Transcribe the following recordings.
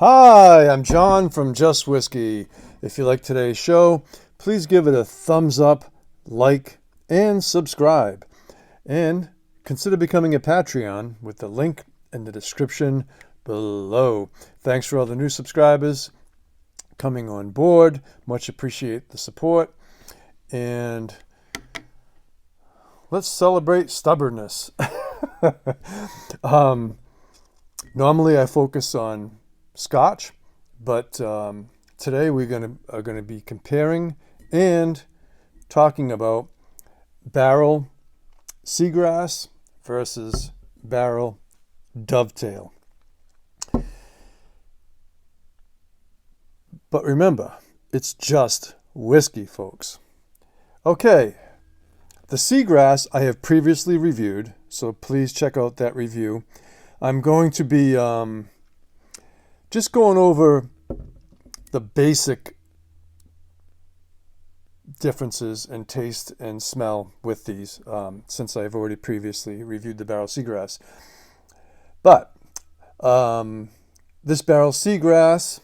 Hi, I'm John from Just Whisky. If you like today's show, please give it a thumbs up, like, and subscribe. And consider becoming a Patreon with the link in the description below. Thanks for all the new subscribers coming on board. Much appreciate the support. And let's celebrate stubbornness. Normally I focus on Scotch, but today we're are going to be comparing and talking about Barrell Seagrass versus Barrell Dovetail. But remember, it's just whiskey, folks. Okay, the Seagrass I have previously reviewed, so please check out that review. I'm going to be just going over the basic differences in taste and smell with these, since I've already previously reviewed the Barrell Seagrass. But this Barrell Seagrass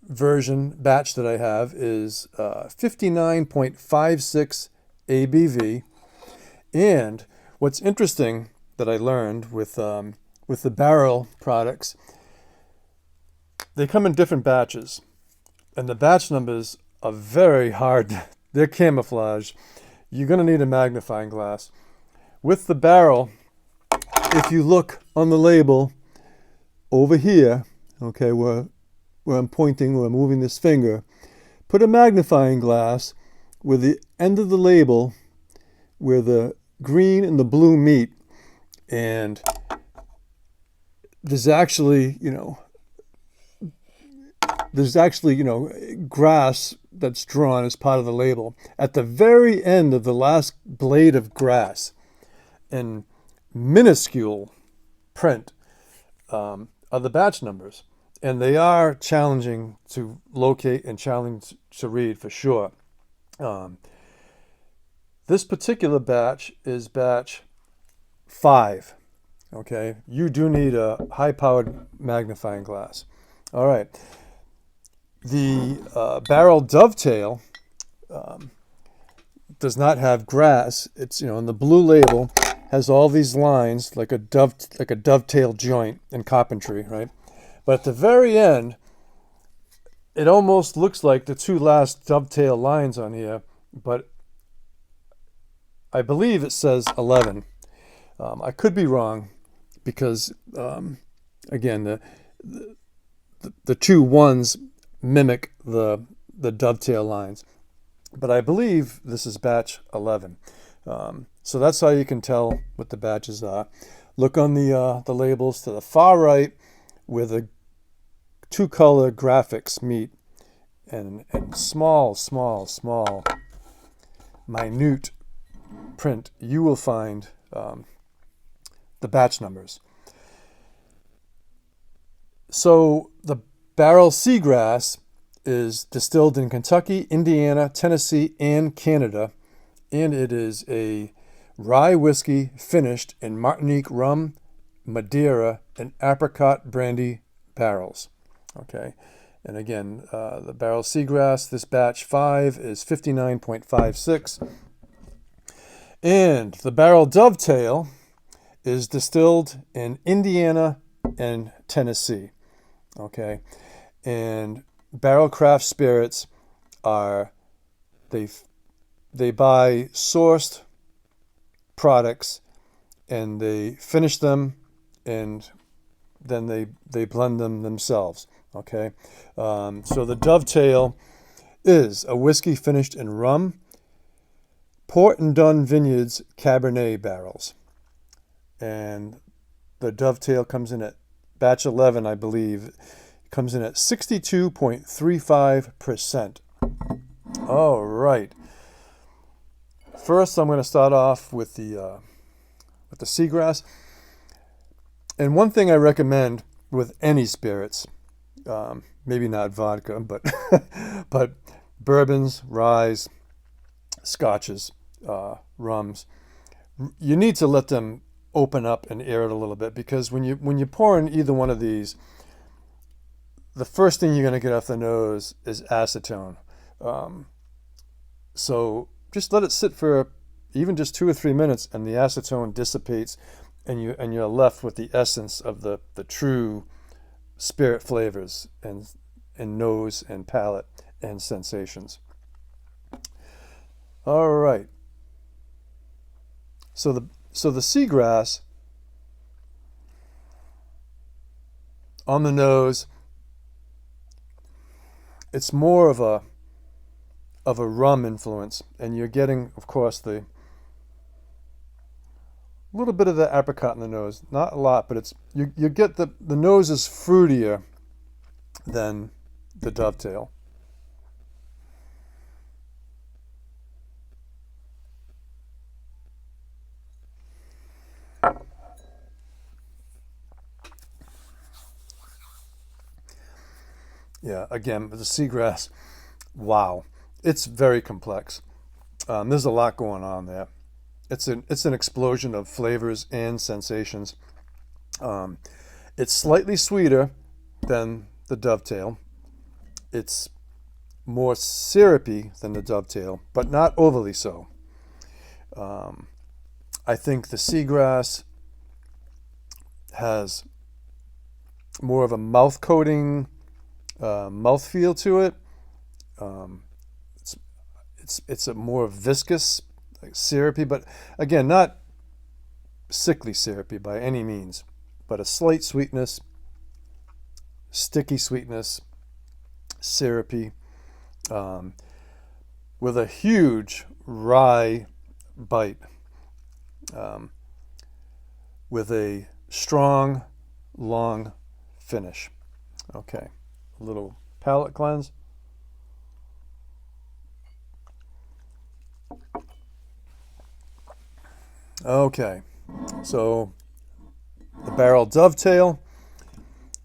version batch that I have is 59.56 ABV. And what's interesting that I learned with the Barrell products, they come in different batches, and the batch numbers are very hard. They're camouflage. You're going to need a magnifying glass. With the Barrell, if you look on the label over here, okay, where I'm pointing, where I'm moving this finger, put a magnifying glass where the end of the label, where the green and the blue meet, and there's actually, grass that's drawn as part of the label. At the very end of the last blade of grass, in minuscule print, are the batch numbers. And they are challenging to locate and challenging to read for sure. This particular batch is batch 5. Okay, you do need a high-powered magnifying glass. All right. The Barrell Dovetail does not have grass. It's, in the blue label has all these lines like a dovetail joint in carpentry, right? But at the very end, it almost looks like the two last dovetail lines on here, but I believe it says 11. I could be wrong because, again, the two ones mimic the dovetail lines, but I believe this is batch 11. So that's how you can tell what the batches are. Look on the labels to the far right where the two color graphics meet, and small, minute print, you will find the batch numbers. So the Barrell Seagrass is distilled in Kentucky, Indiana, Tennessee, and Canada, and it is a rye whiskey finished in Martinique rum, Madeira, and apricot brandy barrels. Okay, and again, the Barrell Seagrass, this batch 5 is 59.56, and the Barrell Dovetail is distilled in Indiana and Tennessee. Okay, and Barrell Craft Spirits they buy sourced products and they finish them and then they blend them themselves. Okay, so the Dovetail is a whiskey finished in rum, Port and Dun Vineyards Cabernet barrels, and the Dovetail comes in at batch 11, I believe, comes in at 62.35%. All right. First, I'm going to start off with the Seagrass. And one thing I recommend with any spirits, maybe not vodka, but but bourbons, ryes, scotches, rums, you need to let them open up and air it a little bit, because when you pour in either one of these, the first thing you're going to get off the nose is acetone. So just let it sit for even just 2 or 3 minutes, and the acetone dissipates, and you're left with the essence of the true spirit flavors and nose and palate and sensations. All right. So the seagrass on the nose, it's more of a rum influence, and you're getting, of course, the little bit of the apricot in the nose. Not a lot, but it's you get the nose is fruitier than the dovetail. Yeah, again, the seagrass, wow, it's very complex. There's a lot going on there. It's an explosion of flavors and sensations. It's slightly sweeter than the dovetail. It's more syrupy than the dovetail, but not overly so. I think the seagrass has more of a mouth coating mouthfeel to it. It's a more viscous, like syrupy, but again, not sickly syrupy by any means, but a slight sweetness, sticky sweetness, syrupy, with a huge rye bite, with a strong, long finish. Okay, a little palate cleanse. Okay, so the Barrell Dovetail,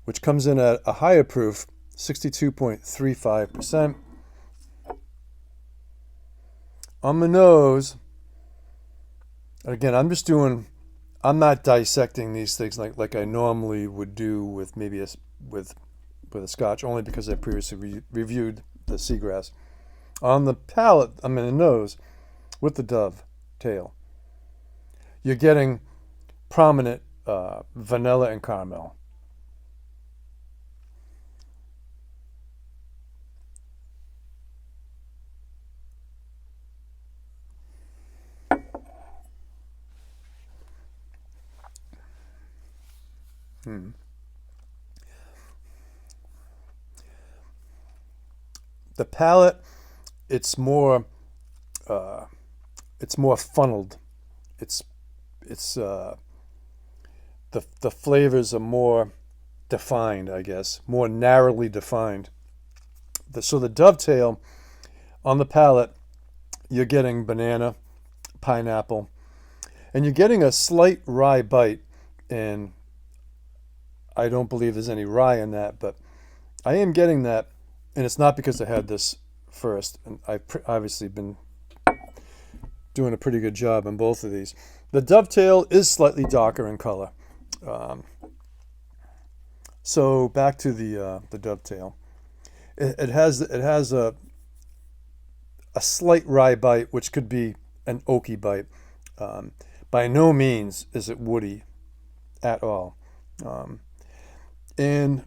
which comes in at a higher proof, 62.35%. On the nose, again, I'm not dissecting these things like I normally would do with maybe with a Scotch, only because I previously reviewed the Seagrass. On the palate, the nose, with the Dovetail, you're getting prominent vanilla and caramel. The palate, it's more funneled. It's the flavors are more defined, I guess, more narrowly defined. So the Dovetail on the palate, you're getting banana, pineapple, and you're getting a slight rye bite, and I don't believe there's any rye in that, but I am getting that, and it's not because I had this first, and I've obviously been doing a pretty good job on both of these. The Dovetail is slightly darker in color. So back to the Dovetail. It has a slight rye bite, which could be an oaky bite. By no means is it woody at all. And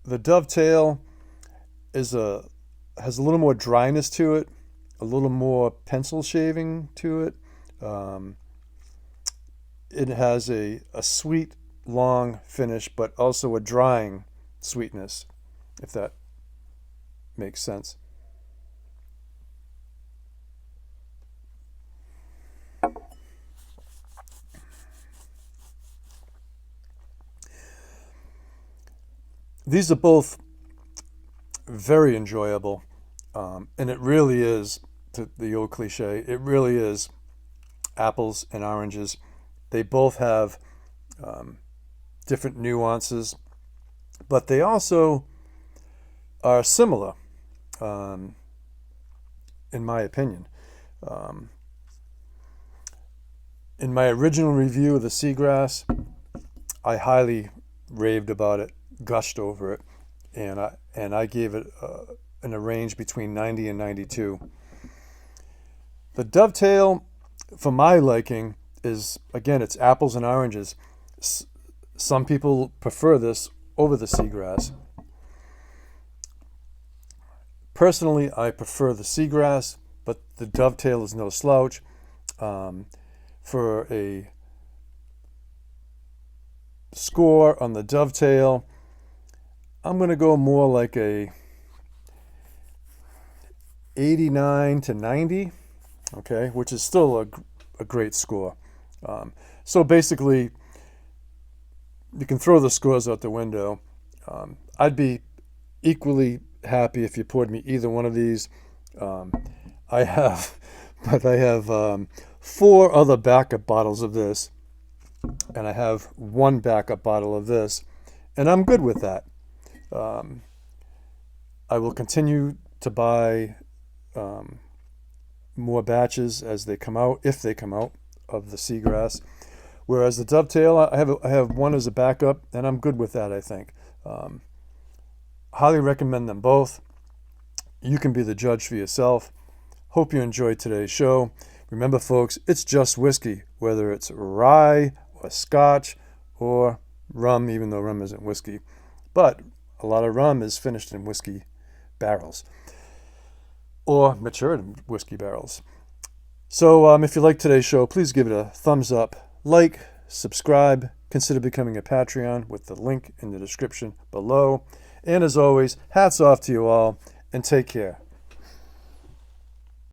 the Dovetail has a little more dryness to it, a little more pencil shaving to it. It has a sweet, long finish, but also a drying sweetness, if that makes sense. These are both very enjoyable, and it really is, to the old cliche, it really is apples and oranges. They both have different nuances, but they also are similar, in my opinion. In my original review of the Seagrass, I highly raved about it, gushed over it. and I gave it in a range between 90 and 92. The Dovetail, for my liking, is, again, it's apples and oranges. Some people prefer this over the Seagrass. Personally, I prefer the Seagrass, but the Dovetail is no slouch. For a score on the Dovetail, I'm going to go more like a 89 to 90, okay, which is still a great score. So basically, you can throw the scores out the window. I'd be equally happy if you poured me either one of these. I have 4 other backup bottles of this, and I have 1 backup bottle of this, and I'm good with that. I will continue to buy more batches as they come out, if they come out, of the Seagrass. Whereas the Dovetail, I have 1 as a backup, and I'm good with that, I think. Highly recommend them both. You can be the judge for yourself. Hope you enjoyed today's show. Remember, folks, it's just whiskey, whether it's rye or scotch or rum, even though rum isn't whiskey. But a lot of rum is finished in whiskey barrels or matured in whiskey barrels. So if you like today's show, please give it a thumbs up, like, subscribe, consider becoming a Patreon with the link in the description below. And as always, hats off to you all, and take care.